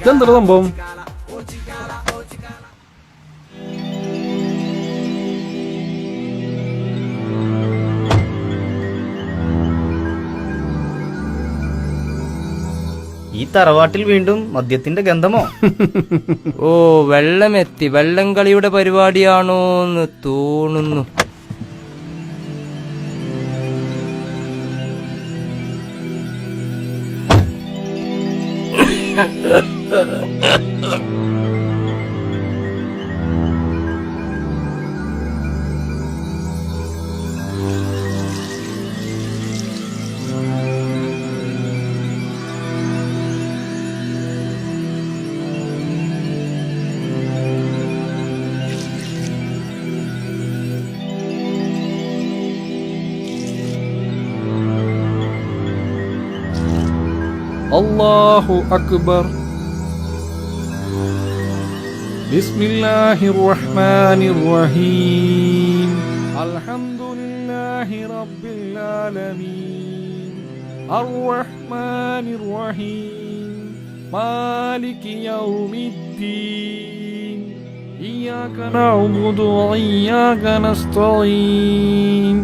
ഇതെന്താ സംഭവം? ഈ തറവാട്ടിൽ വീണ്ടും മദ്യത്തിന്റെ ഗന്ധമോ? ഓ, വെള്ളമെത്തി. വെള്ളം കളിയുടെ പരിപാടിയാണോന്ന് തോന്നുന്നു. അല്ലാഹു അക്ബർ. ബിസ്മില്ലാഹിർ റഹ്മാനിർ റഹീം. അൽഹംദുലില്ലാഹി റബ്ബിൽ ആലമീൻ. അർറഹ്മാനിർ റഹീം. മാലികി യൗമിദ്ദീൻ. ഇയ്യാക നഅ്ബുദു വ ഇയ്യാക നസ്തഈൻ.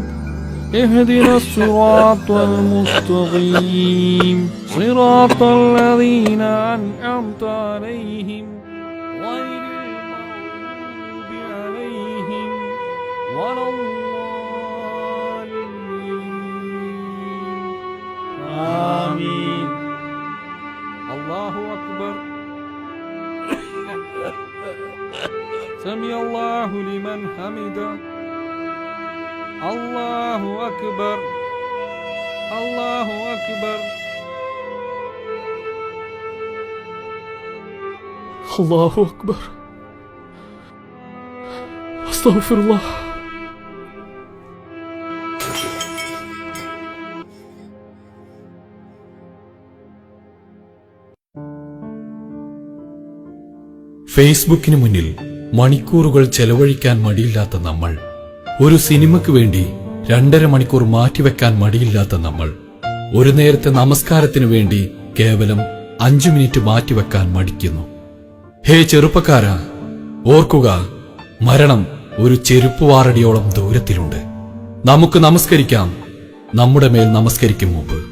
اهدنا الصراط المستقيم صراط الذين أنعمت عليهم غير المغضوب عليهم ولا الضالين. آمين. الله أكبر. سمع الله لمن حمده. الله أكبر. الله أكبر. الله أكبر. أستغفر الله. ഫേസ്ബുക്കിന് മുന്നിൽ മണിക്കൂറുകൾ ചെലവഴിക്കാൻ മടിയില്ലാത്ത നമ്മൾ, ഒരു സിനിമയ്ക്ക് വേണ്ടി 2.5 മണിക്കൂർ മാറ്റിവെക്കാൻ മടിയില്ലാത്ത നമ്മൾ, ഒരു നേരത്തെ നമസ്കാരത്തിനു വേണ്ടി കേവലം 5 മിനിറ്റ് മാറ്റിവെക്കാൻ മടിക്കുന്നു. ഹേ ചെറുപ്പക്കാരാ, ഓർക്കുക, മരണം ഒരു ചെരുപ്പുവാറടിയോളം ദൂരത്തിലുണ്ട്. നമുക്ക് നമസ്കരിക്കാം, നമ്മുടെ മേൽ നമസ്കരിക്കും മുമ്പ്.